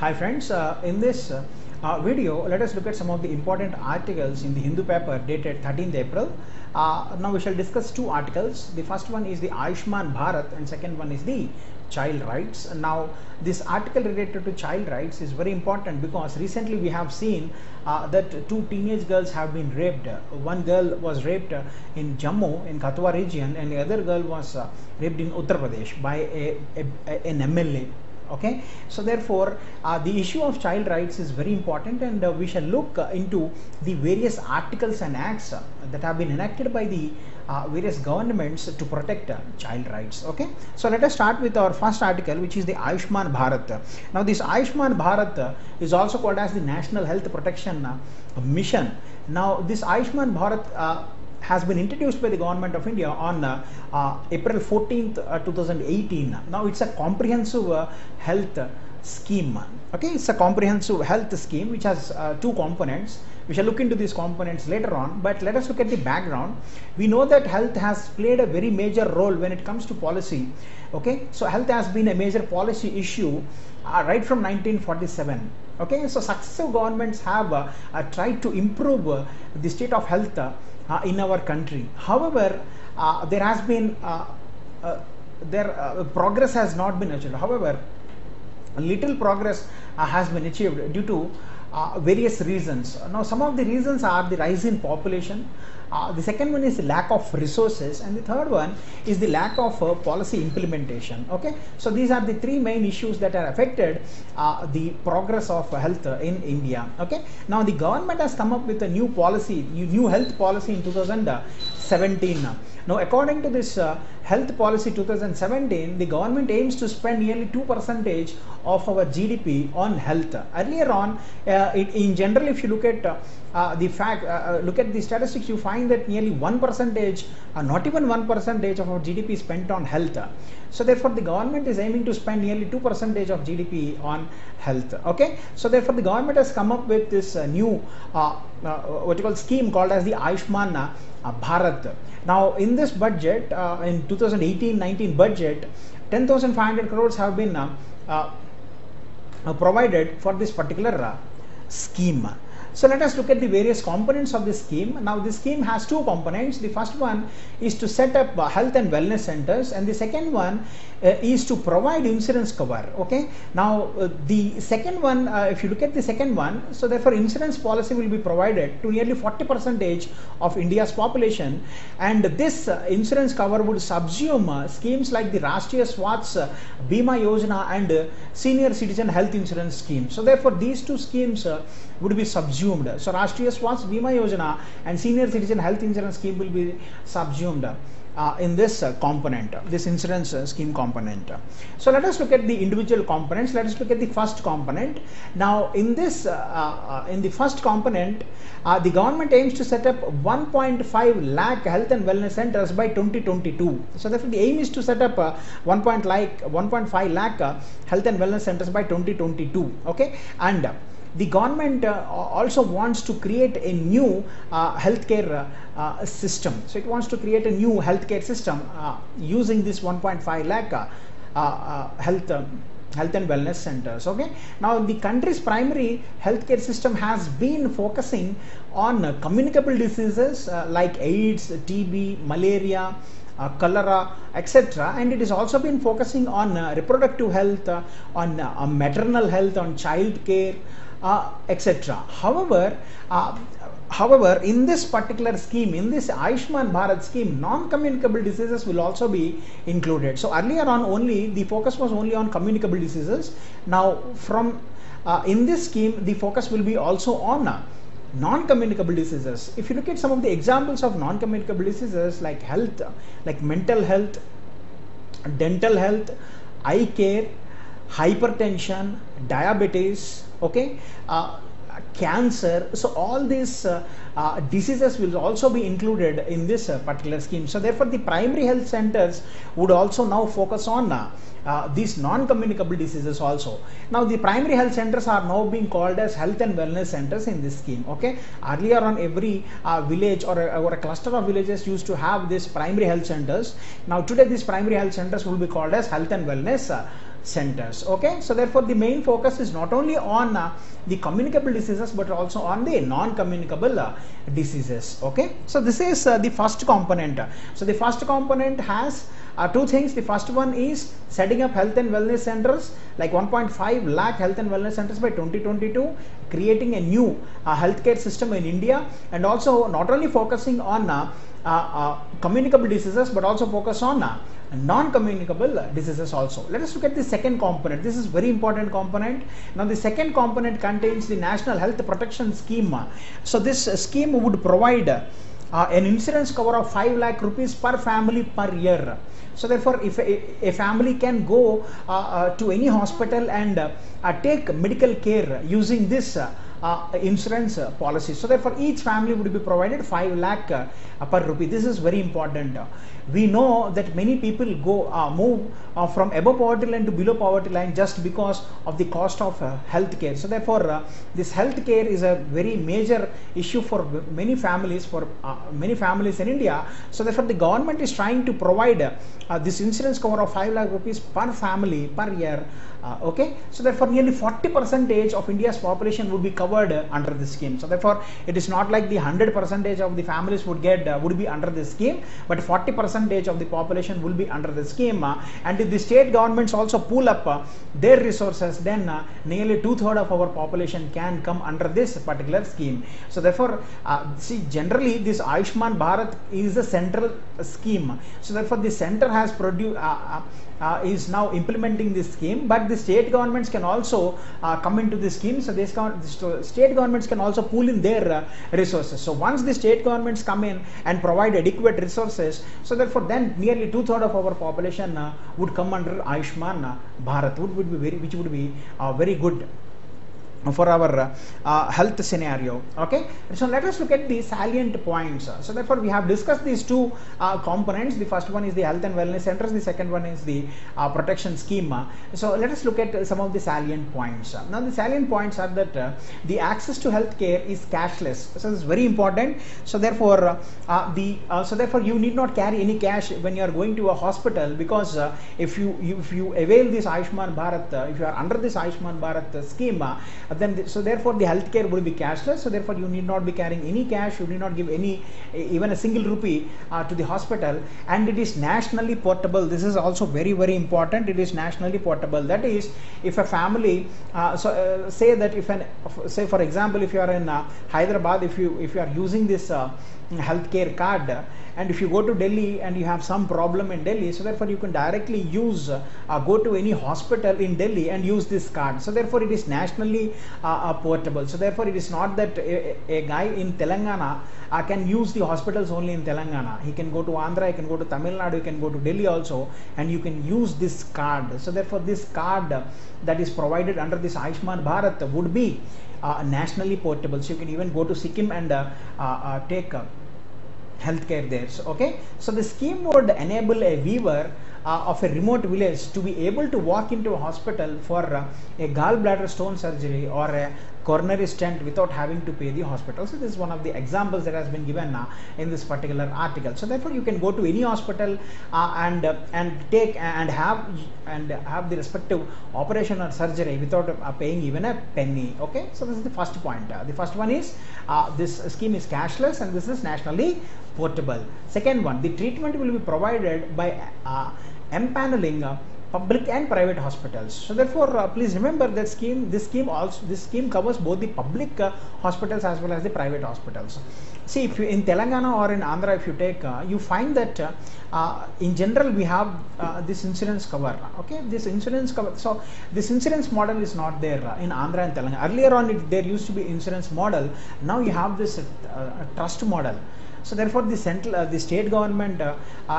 Hi friends, in this video let us look at some of the important articles in the Hindu paper dated 13th April. Now we shall discuss two articles. The first one is the Ayushman Bharat and second one is the child rights. Now this article related to child rights is very important because recently we have seen that two teenage girls have been raped. One girl was raped in Jammu in Katwa region and the other girl was raped in Uttar Pradesh by an MLA. Okay, so therefore the issue of child rights is very important, and we shall look into the various articles and acts that have been enacted by the various governments to protect child rights. Okay, so let us start with our first article, which is the Ayushman Bharat. Now this Ayushman Bharat is also called as the National Health Protection Mission. Now this Ayushman Bharat has been introduced by the government of India on April 14th, 2018. Now it's a comprehensive health scheme. Okay, it's a comprehensive health scheme which has two components. We shall look into these components later on, but let us look at the background. We know that health has played a very major role when it comes to policy. Okay, so health has been a major policy issue right from 1947. Okay, so successive governments have tried to improve the state of health in our country. However, there has been progress has not been achieved. However, little progress has been achieved due to various reasons. Now some of the reasons are the rise in population, the second one is the lack of resources, and the third one is the lack of policy implementation. Okay, so these are the three main issues that are affected the progress of health in India. Okay, now the government has come up with a new policy, new health policy in 2017. Now according to this health policy 2017, the government aims to spend nearly 2% of our GDP on health. Earlier on, in general, if you look at look at the statistics, you find that nearly 1%, not even 1% of our GDP is spent on health. So therefore the government is aiming to spend nearly 2% of GDP on health. Okay, so therefore the government has come up with this new what you call scheme called as the Ayushman Bharat. Now in this budget, in 2018-19 budget, 10,500 crores have been provided for this particular scheme. So let us look at the various components of this scheme. Now this scheme has two components. The first one is to set up health and wellness centers, and the second one is to provide insurance cover. Okay, now the second one, if you look at the second one, so therefore insurance policy will be provided to nearly 40% of India's population, and this insurance cover would subsume schemes like the Rashtriya Swasthya Bima Yojana and Senior Citizen Health Insurance Scheme. So therefore these two schemes would be subsumed. So Rashtriya Swasthya Bima Yojana and Senior Citizen Health Insurance Scheme will be subsumed in this component, this insurance scheme component. So let us look at the individual components. Let us look at the first component. Now in this in the first component, the government aims to set up 1.5 lakh health and wellness centers by 2022. So therefore the aim is to set up 1.5 lakh health and wellness centers by 2022. Okay, and the government also wants to create a new healthcare system. So it wants to create a new healthcare system using this 1.5 lakh health and wellness centers. Okay, now the country's primary healthcare system has been focusing on communicable diseases like AIDS, TB, malaria, cholera, etc., and it has also been focusing on reproductive health, on maternal health, on child care, etc. However, in this particular scheme, in this Ayushman Bharat scheme, non-communicable diseases will also be included. So earlier on, only the focus was only on communicable diseases. Now from in this scheme, the focus will be also on non-communicable diseases. If you look at some of the examples of non-communicable diseases like health, like mental health, dental health, eye care, hypertension, diabetes, okay, cancer, so all these diseases will also be included in this particular scheme. So therefore the primary health centers would also now focus on these non-communicable diseases also. Now the primary health centers are now being called as health and wellness centers in this scheme. Okay, earlier on every village or a cluster of villages used to have this primary health centers. Now today these primary health centers will be called as health and wellness centers. Okay, so therefore the main focus is not only on the communicable diseases but also on the non-communicable diseases. Okay, so this is the first component. So the first component has two things. The first one is setting up health and wellness centers, like 1.5 lakh health and wellness centers by 2022, creating a new healthcare system in India, and also not only focusing on communicable diseases but also focus on non-communicable diseases also. Let us look at the second component. This is very important component. Now the second component contains the National Health Protection Scheme. So this scheme would provide an insurance cover of 5 lakh rupees per family per year. So therefore, if a family can go to any hospital and take medical care using this insurance policy, so therefore each family would be provided 5 lakh per rupee. This is very important. We know that many people move from above poverty line to below poverty line just because of the cost of health care. So therefore this health care is a very major issue for many families, in India. So therefore the government is trying to provide this insurance cover of 5 lakh rupees per family per year. Okay, so therefore nearly 40% of India's population would be covered under this scheme. So therefore it is not like the 100% of the families would be under this scheme, but 40% of the population will be under the scheme. And if the state governments also pull up their resources, then nearly 2/3 of our population can come under this particular scheme. So therefore see, generally this Ayushman Bharat is a central scheme. So therefore the center has produced is now implementing this scheme, but the state governments can also come into this scheme. So this state governments can also pool in their resources. So once the state governments come in and provide adequate resources, so therefore then nearly 2/3 of our population would come under Ayushman Bharat, which would be very good for our health scenario. Okay, so let us look at the salient points. So therefore we have discussed these two components. The first one is the health and wellness centers, the second one is the protection scheme. So let us look at some of the salient points. Now the salient points are that the access to health care is cashless. So this is very important. So therefore you need not carry any cash when you are going to a hospital, because if you avail this Ayushman Bharat, if you are under this Ayushman Bharat scheme, then so therefore the healthcare will be cashless. So therefore you need not be carrying any cash, you need not give even a single rupee to the hospital, and it is nationally portable. This is also very, very important. It is nationally portable. That is, if a family say that say for example, if you are in Hyderabad, if you are using this healthcare card, and if you go to Delhi and you have some problem in Delhi, so therefore you can directly go to any hospital in Delhi and use this card. So therefore it is nationally portable. So therefore it is not that a guy in Telangana can use the hospitals only in Telangana. He can go to Andhra, he can go to Tamil Nadu, he can go to Delhi also, and you can use this card. So therefore this card that is provided under this Ayushman Bharat would be nationally portable. So you can even go to Sikkim and take healthcare there. So, okay, so the scheme would enable a viewer of a remote village to be able to walk into a hospital for a gallbladder stone surgery or a coronary stent without having to pay the hospital. So this is one of the examples that has been given in this particular article. So therefore you can go to any hospital and have the respective operation or surgery without paying even a penny. Okay, so this is the first point. The first one is this scheme is cashless and this is nationally portable. Second one, the treatment will be provided by empaneling public and private hospitals. So therefore please remember that this scheme covers both the public hospitals as well as the private hospitals. See, if you in Telangana or in Andhra, if you take you find that in general we have this insurance cover. Okay, this insurance cover. So this insurance model is not there in Andhra and Telangana. Earlier on there used to be insurance model. Now you have this trust model. So therefore the state government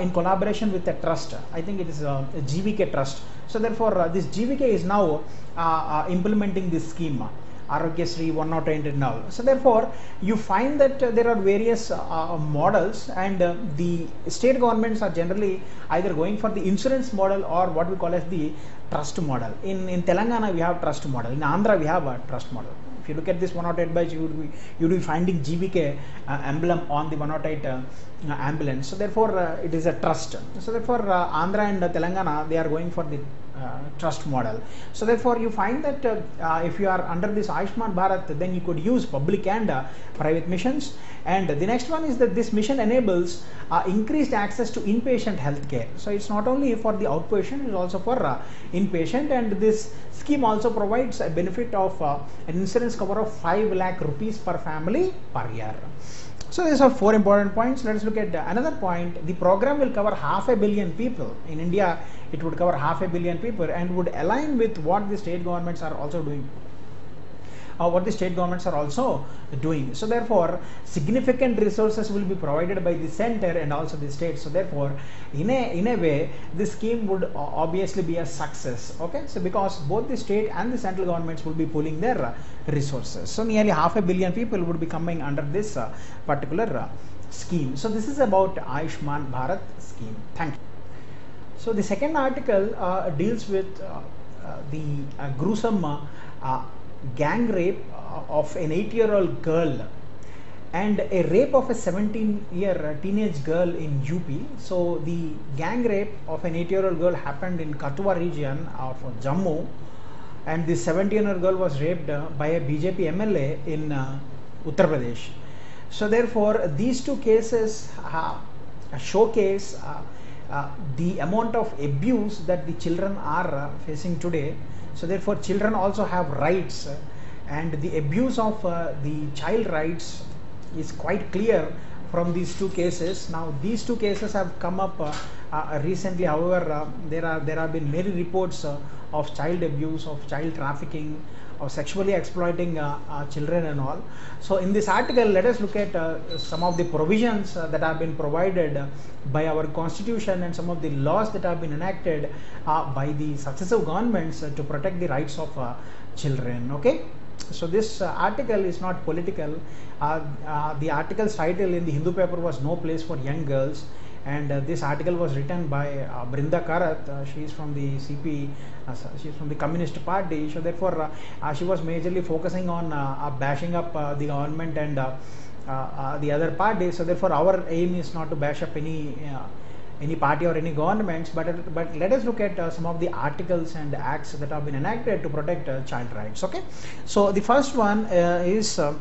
in collaboration with the trust, I think it is a GVK trust. So therefore this GVK is now implementing this scheme, Arogyasri 108 and all. So therefore you find that there are various models, and the state governments are generally either going for the insurance model or what we call as the trust model. In Telangana we have trust model, in Andhra we have a trust model. If you look at this 108 badge, you would be finding GVK emblem on the 108 ambulance. So therefore it is a trust. So therefore Andhra and Telangana, they are going for the trust model. So therefore you find that if you are under this Ayushman Bharat, then you could use public and private missions. And the next one is that this mission enables increased access to inpatient healthcare. So it's not only for the outpatient, it's also for inpatient, and this scheme also provides a benefit of an insurance cover of 5 lakh rupees per family per year. So these are 4 important points. Let us look at another point. The program will cover 500 million people. In India, it would cover 500 million people and would align with what the state governments are also doing. So therefore significant resources will be provided by the center and also the state. So therefore in a way this scheme would obviously be a success. Okay, so because both the state and the central governments will be pooling their resources, so nearly 500 million people would be coming under this particular scheme. So this is about Ayushman Bharat scheme. Thank you. So the second article deals with the gruesome gang rape of an 8-year-old girl and a rape of a 17-year teenage girl in UP. So the gang rape of an 8-year-old girl happened in Kathua region of Jammu, and the 17-year-old girl was raped by a BJP MLA in Uttar Pradesh. So therefore these two cases showcase the amount of abuse that the children are facing today. So therefore children also have rights, and the abuse of the child rights is quite clear from these two cases. Now these two cases have come up recently. However, there have been many reports of child abuse, of child trafficking, of sexually exploiting children and all. So in this article, let us look at some of the provisions that have been provided by our constitution and some of the laws that have been enacted by the successive governments to protect the rights of children. Okay, so this article is not political. The article's title in the Hindu paper was "No Place for Young Girls," and this article was written by Brinda Karat. She is from the CP, she is from the Communist Party. So therefore she was majorly focusing on bashing up the government and the other parties. So therefore our aim is not to bash up any party or any governments, but let us look at some of the articles and acts that have been enacted to protect child rights. Okay, so the first one is so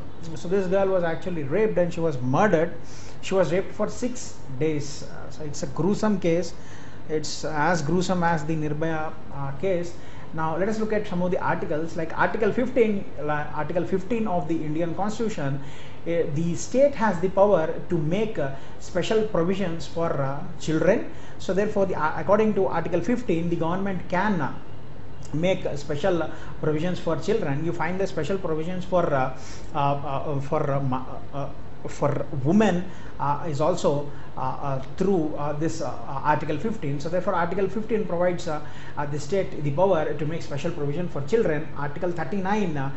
this girl was actually raped and she was murdered. She was raped for 6 days. So it's a gruesome case. It's as gruesome as the Nirbhaya case. Now let us look at some of the articles, like Article 15 of the Indian Constitution. The state has the power to make special provisions for children. So therefore according to Article 15, the government can make special provisions for children. You find the special provisions for women is also through this Article 15. So therefore Article 15 provides the state the power to make special provision for children. Article 39, now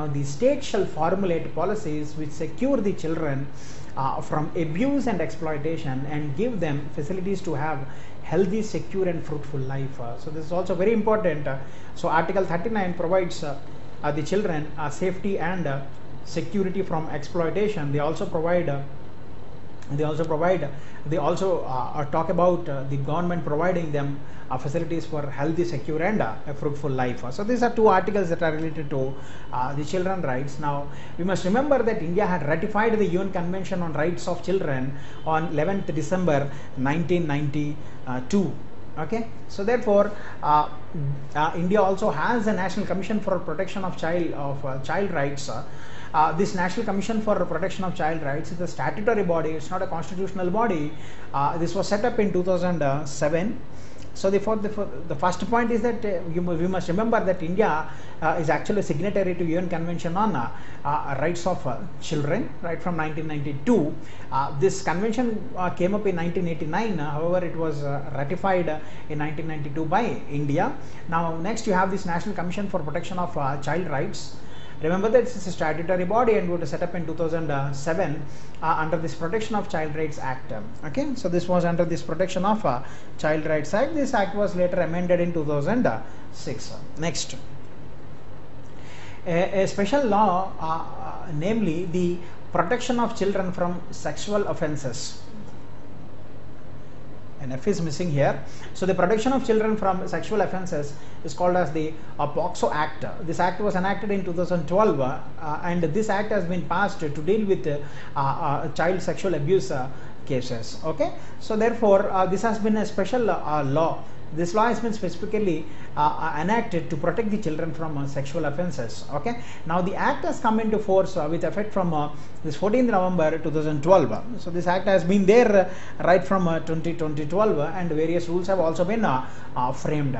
the state shall formulate policies which secure the children from abuse and exploitation and give them facilities to have healthy, secure and fruitful life. So this is also very important. So Article 39 provides the children safety and security from exploitation. They also talk about the government providing them facilities for healthy, secure and a fruitful life. So these are two articles that are related to the children rights. Now we must remember that India had ratified the UN Convention on Rights of Children on 11th December 1992. Okay, so therefore India also has a National Commission for Protection of Child Rights. This National Commission for Protection of Child Rights is a statutory body. It's not a constitutional body. This was set up in 2007. So the first point is that we must remember that India is actually a signatory to UN Convention on Rights of Children right from 1992. This convention came up in 1989. However, it was ratified in 1992 by India. Now next you have this National Commission for Protection of Child Rights. Remember that this is a statutory body and was set up in 2007 under this Protection of Child Rights Act. Okay, so this was under this Protection of Child Rights Act. This act was later amended in 2006. Next, a special law, namely the Protection of Children from Sexual Offences. an F is missing here. So the protection of children from sexual offences is called as the POXO Act. This act was enacted in 2012 and this act has been passed to deal with child sexual abuse cases. Okay, so therefore this has been a special law. This law has been specifically enacted to protect the children from sexual offences. Okay, now the act has come into force with effect from this 14th November 2012. So this act has been there right from 2012 and various rules have also been framed.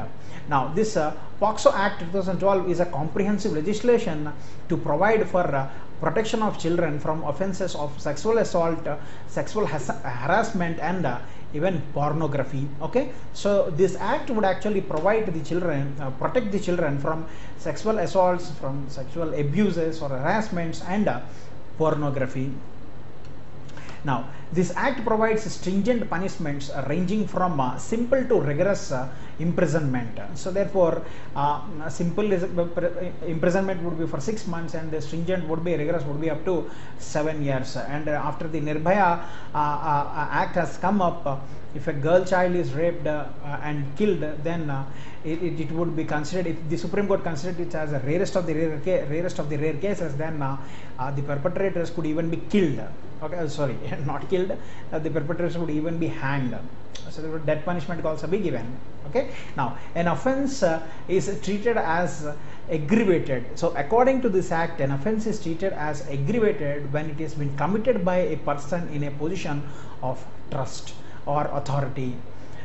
Now this POXO Act 2012 is a comprehensive legislation to provide for protection of children from offences of sexual assault, sexual harassment and even pornography. Okay, so this act would actually provide the children, protect the children from sexual assaults, from sexual abuses or harassments and pornography. Now this act provides stringent punishments ranging from simple to rigorous imprisonment. So therefore simple imprisonment would be for 6 months and the stringent would be, rigorous would be up to 7 years. And after the Nirbhaya act has come up, if a girl child is raped and killed, then it would be considered, if the Supreme Court considered it as a rarest of the rare cases, then the perpetrators could even be killed. Okay, sorry, not killed, the perpetrators would even be hanged. So the death punishment could also be given. Okay, now an offence is treated as aggravated. So according to this act, an offence is treated as aggravated when it has been committed by a person in a position of trust or authority.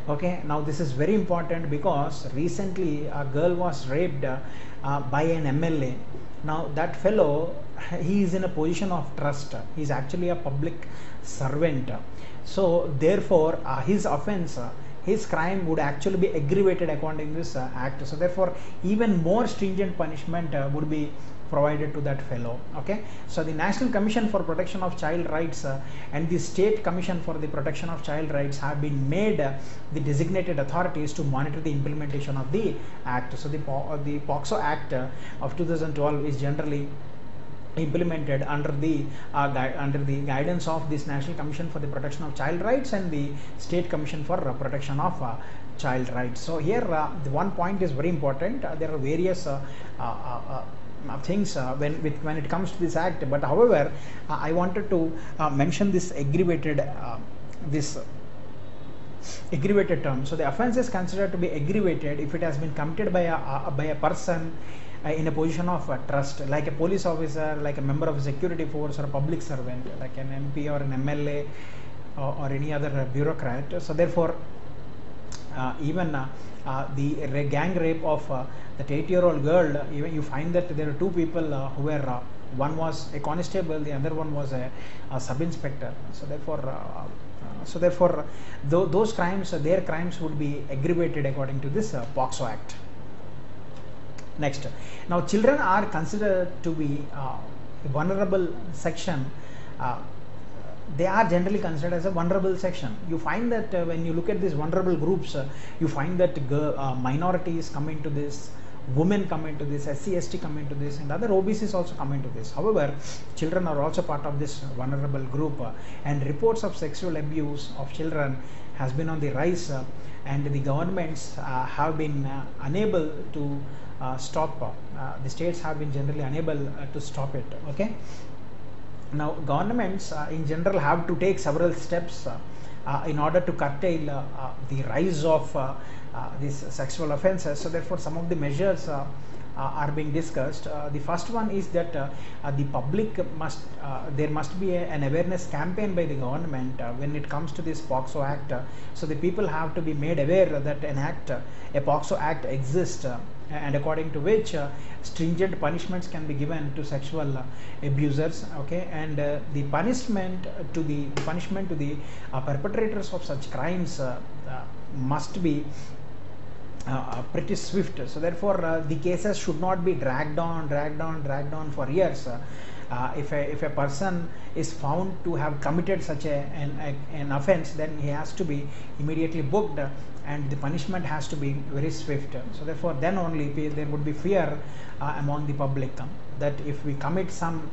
Okay, now this is very important because recently a girl was raped by an MLA. Now that fellow, he is in a position of trust, he is actually a public servant. So therefore his offence, his crime would actually be aggravated according to this act. So therefore even more stringent punishment would be provided to that fellow. Okay, so the National Commission for Protection of Child Rights and the State Commission for the Protection of Child Rights have been made the designated authorities to monitor the implementation of the act. So the POXO Act of 2012 is generally implemented under the guidance of this National Commission for the Protection of Child Rights and the State Commission for Protection of Child Rights. So here the one point is very important. There are various things when it comes to this act, but however I wanted to mention this aggravated term. So the offence is considered to be aggravated if it has been committed by a person in a position of trust, like a police officer, like a member of a security force or a public servant, like an MP or an MLA or any other bureaucrat. So therefore even the gang rape of that 8-year-old girl, even you find that there are two people who were one was a constable, the other one was a sub-inspector. So therefore those crimes, their crimes would be aggravated according to this POXO Act. Next, now children are considered to be a vulnerable section. They are generally considered as a vulnerable section. You find that when you look at these vulnerable groups, you find that minorities come into this, women come into this, SC, ST come into this, and other OBCs also come into this. However, children are also part of this vulnerable group, and reports of sexual abuse of children has been on the rise, and the governments have been unable to stop. The states have been generally unable to stop it. Okay. Now governments in general have to take several steps in order to curtail the rise of these sexual offences. So therefore some of the measures are being discussed. The first one is that the public must, there must be an awareness campaign by the government when it comes to this POXO Act. So the people have to be made aware that a POXO Act exists, and according to which stringent punishments can be given to sexual abusers. Okay, and the punishment to the perpetrators of such crimes must be pretty swift. So therefore the cases should not be dragged on for years. If a person is found to have committed such an offense, then he has to be immediately booked, and the punishment has to be very swift. So therefore then only there would be fear among the public that if we commit some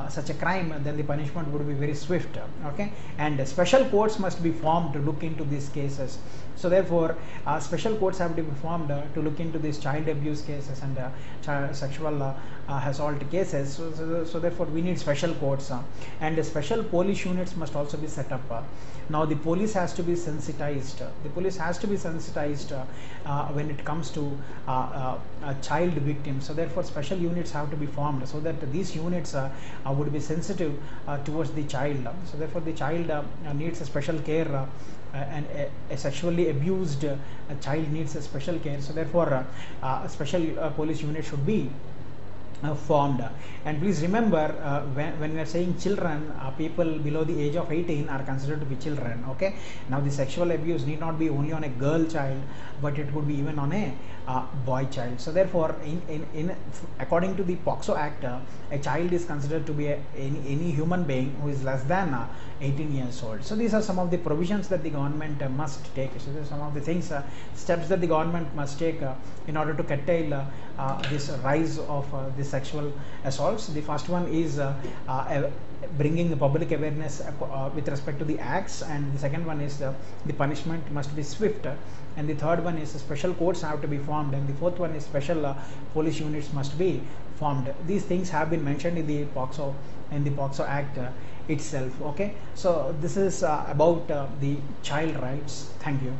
such a crime, then the punishment would be very swift. Okay, and special courts must be formed to look into these cases. So therefore special courts have to be formed to look into these child abuse cases and child sexual assault cases. So therefore we need special courts, and special police units must also be set up. Now the police has to be sensitized. The police has to be sensitized when it comes to child victims. So therefore special units have to be formed so that these units would be sensitive towards the child. So therefore the child needs a special care, and a sexually abused child needs a special care. So therefore a special police unit should be formed. And please remember, when we are saying children, people below the age of 18 are considered to be children. Okay, now the sexual abuse need not be only on a girl child, but it could be even on a boy child. So therefore in according to the POXO Act, a child is considered to be any human being who is less than 18 years old. So these are some of the provisions that the government must take. So these are some of the things, steps that the government must take in order to curtail this rise of this sexual assaults. The first one is bringing the public awareness with respect to the acts, and the second one is the punishment must be swift, and the third one is special courts have to be formed, and the fourth one is special police units must be formed. These things have been mentioned in the POXO Act itself. Okay, so this is about the child rights. Thank you.